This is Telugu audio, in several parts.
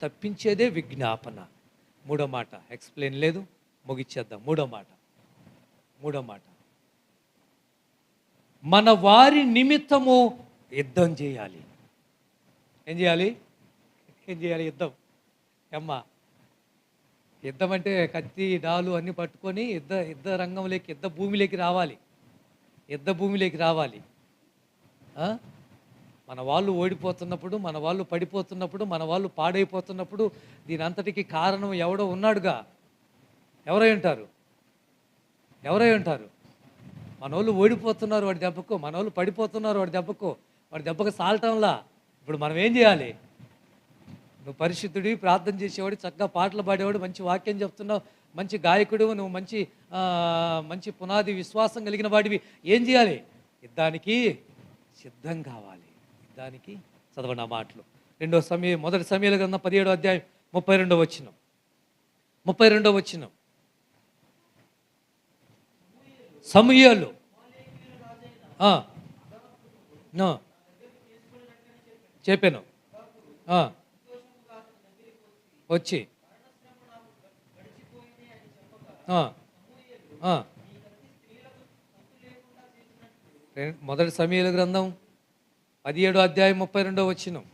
తప్పించేదే విజ్ఞాపన. మూడో మాట ఎక్స్ప్లెయిన్ లేదు, ముగిచ్చేద్దాం. మూడో మాట మన వారి నిమిత్తము యుద్ధం చేయాలి. ఏం చేయాలి? యుద్ధం. అమ్మా, యుద్ధం అంటే కత్తి డాలు అన్నీ పట్టుకొని యుద్ధ రంగంలోకి, యుద్ధ భూమిలోకి రావాలి. మన వాళ్ళు ఓడిపోతున్నప్పుడు, మన వాళ్ళు పడిపోతున్నప్పుడు, మన వాళ్ళు పాడైపోతున్నప్పుడు దీని అంతటికి కారణం ఎవడో ఉన్నాడుగా. ఎవరై ఉంటారు? మన వాళ్ళు ఓడిపోతున్నారు వాడి దెబ్బకు, మన వాళ్ళు పడిపోతున్నారు వాడి దెబ్బకు సాల్టంలా. ఇప్పుడు మనం ఏం చేయాలి? నువ్వు పరిశుద్ధుడి, ప్రార్థన చేసేవాడు, చక్కగా పాటలు పాడేవాడు, మంచి వాక్యం చెప్తున్నావు, మంచి గాయకుడు, నువ్వు మంచి పునాది విశ్వాసం కలిగిన వాడివి. ఏం చేయాలి? యుద్ధానికి సిద్ధం కావాలి. యుద్ధానికి చదవండి ఆ మాటలు. మొదటి సమూయేలు గ్రంథం 17వ అధ్యాయం 32వ వచనం. సమూయేలు చెప్పాను వచ్చి మొదటి సమూయేలు గ్రంథం 17వ అధ్యాయం 32వ వచనం.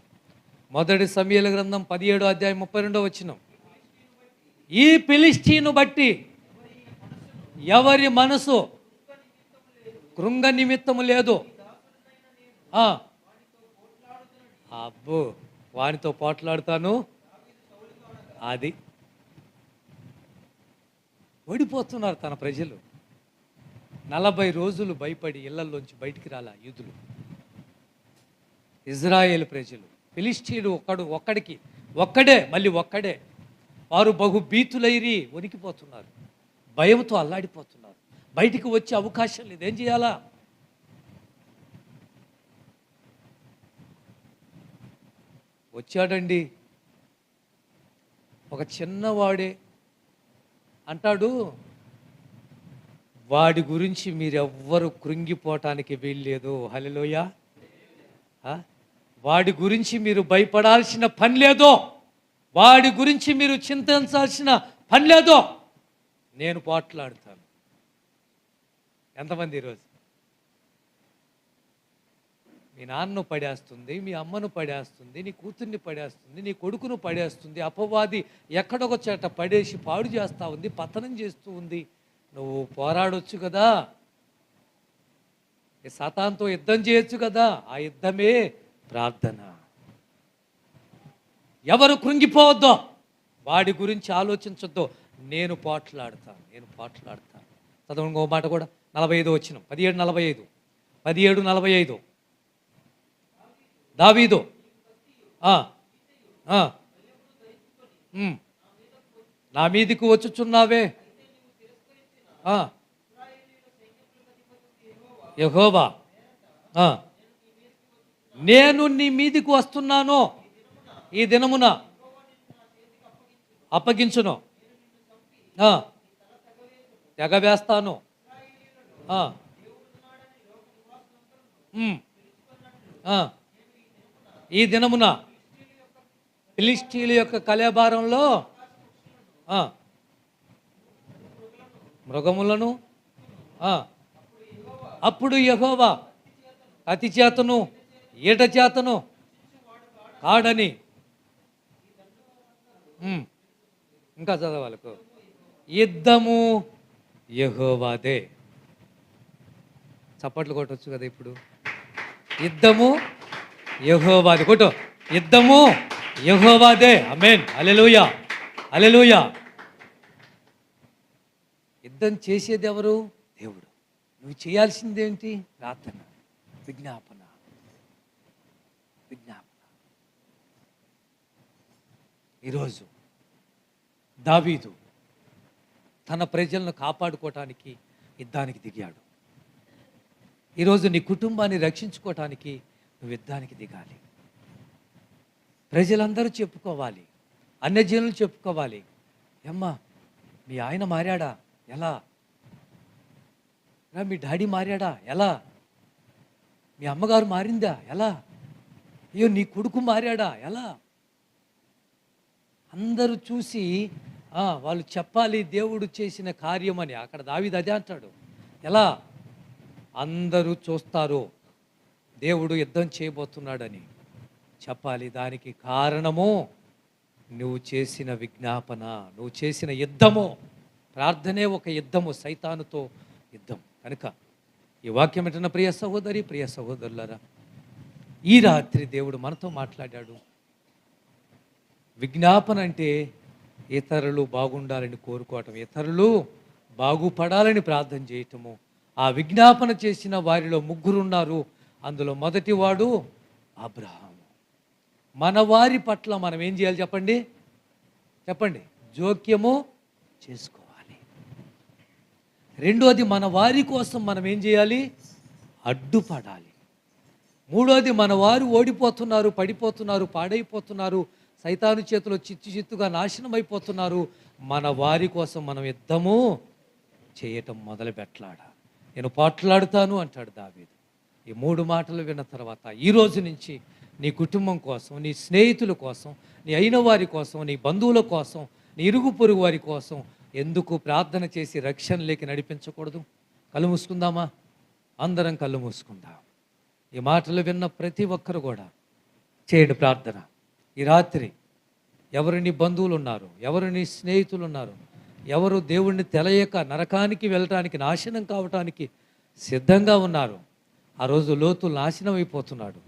మొదటి సమూయేలు గ్రంథం 17వ అధ్యాయం 32వ వచనం. ఈ ఫిలిష్తీను బట్టి ఎవరి మనసు కృంగ నిమిత్తము లేదు. అబ్బో, వానితో పోట్లాడుతాను. అది ఓడిపోతున్నారు తన ప్రజలు. 40 రోజులు భయపడి ఇళ్లలోంచి బయటికి రాలా యూదులు, ఇజ్రాయేల్ ప్రజలు. ఫిలిష్తీయుడు ఒక్కడే. వారు బహుభీతులైరి వణికిపోతున్నారు, భయంతో అల్లాడిపోతున్నారు. బయటికి వచ్చే అవకాశం లేదు. ఏం చేయాలా? వచ్చాడండి ఒక చిన్నవాడే. అంటాడు, వాడి గురించి మీరెవ్వరు కృంగిపోవటానికి వీల్లేదు. హల్లెలూయా. వాడి గురించి మీరు భయపడాల్సిన పని లేదో, వాడి గురించి మీరు చింతించాల్సిన పని లేదో, నేను పోట్లాడుతాను. ఎంతమంది ఈరోజు మీ నాన్నను పడేస్తుంది, మీ అమ్మను పడేస్తుంది, నీ కూతుర్ని పడేస్తుంది, నీ కొడుకును పడేస్తుంది. అపవాది ఎక్కడొక చోట పడేసి పాడు చేస్తూ ఉంది, పతనం చేస్తూ ఉంది. నువ్వు పోరాడొచ్చు కదా, సాతానుతో యుద్ధం చేయొచ్చు కదా. ఆ యుద్ధమే ప్రార్థన. ఎవరు కృంగిపోవద్దో, వాడి గురించి ఆలోచించొద్దో. నేను పోట్లాడతాను. చదవండి ఇంకో మాట కూడా. 45 వచనం, 17:45. దావీదు నా మీదికి వచ్చుచున్నావే యెహోవా, నేను నీ మీదికి వస్తున్నాను, ఈ దినమున అప్పగించును, తెగవేస్తాను. ఈ దినమున ఫిలిష్తీయుల యొక్క కళేబారంలో మృగములను అప్పుడు యెహోవా కత్తి చేతను ఈట చేతను కాడని. ఇంకా చదవాలకు. యుద్ధము యెహోవాదే. చప్పట్లు కొట్టవచ్చు కదా ఇప్పుడు. యుద్ధము యెహోవాదే. కొట్టు. యుద్ధము యెహోవాదే. ఆమేన్. హల్లెలూయా. యుద్ధం చేసేది ఎవరు? దేవుడు. నువ్వు చేయాల్సిందేంటి? ప్రార్థన, విజ్ఞాపన. ఈరోజు దావీదు తన ప్రజలను కాపాడుకోవటానికి యుద్ధానికి దిగాడు. ఈరోజు నీ కుటుంబాన్ని రక్షించుకోవటానికి నువ్వు యుద్ధానికి దిగాలి. ప్రజలందరూ చెప్పుకోవాలి, అన్యజనులు చెప్పుకోవాలి, అమ్మా మీ ఆయన మారాడా? ఎలా? మీ డాడీ మారాడా? ఎలా? మీ అమ్మగారు మారిందా? ఎలా? అయ్యో నీ కొడుకు మారాడా? ఎలా? అందరూ చూసి వాళ్ళు చెప్పాలి దేవుడు చేసిన కార్యమని. అక్కడ దావీదు అదే అంటాడు. ఎలా? అందరూ చూస్తారు దేవుడు యుద్ధం చేయబోతున్నాడని చెప్పాలి. దానికి కారణము నువ్వు చేసిన విజ్ఞాపన, నువ్వు చేసిన యుద్ధము. ప్రార్థనే ఒక యుద్ధము, సైతానుతో యుద్ధం. కనుక ఈ వాక్యం వింటున్న ప్రియ సహోదరి, ప్రియ సహోదరులారా, ఈ రాత్రి దేవుడు మనతో మాట్లాడాడు. విజ్ఞాపన అంటే ఇతరులు బాగుండాలని కోరుకోవటం, ఇతరులు బాగుపడాలని ప్రార్థన చేయటము. ఆ విజ్ఞాపన చేసిన వారిలో ముగ్గురు ఉన్నారు. అందులో మొదటివాడు అబ్రహాము. మన వారి పట్ల మనం ఏం చేయాలి చెప్పండి? చెప్పండి. జోక్యము చేసుకోవాలి. రెండోది, మన వారి కోసం మనం ఏం చేయాలి? అడ్డుపడాలి. మూడోది, మన వారు ఓడిపోతున్నారు, పడిపోతున్నారు, పాడైపోతున్నారు, సైతాను చేతిలో చిత్తుగా నాశనం అయిపోతున్నారు. మన వారి కోసం మనం యుద్ధము చేయటం మొదలు పెట్టాల. నేను పోట్లాడుతాను అంటాడు దావీదు. ఈ 3 మాటలు విన్న తర్వాత ఈ రోజు నుంచి నీ కుటుంబం కోసం, నీ స్నేహితుల కోసం, నీ అయిన వారి కోసం, నీ బంధువుల కోసం, నీ ఇరుగు పొరుగు వారి కోసం ఎందుకు ప్రార్థన చేసి రక్షణలోకి నడిపించకూడదు? కళ్ళు మూసుకుందామా? అందరం కళ్ళు మూసుకుందాం. ఈ మాటలు విన్న ప్రతి ఒక్కరు కూడా చేయండి ప్రార్థన. ఈ రాత్రి ఎవరు నీ బంధువులు ఉన్నారు, ఎవరు నీ స్నేహితులు ఉన్నారు, ఎవరు దేవుణ్ణి తెలియక నరకానికి వెళ్ళటానికి, నాశనం కావటానికి సిద్ధంగా ఉన్నారు. ఆ రోజు లోతు నాశనం అయిపోతున్నాడు.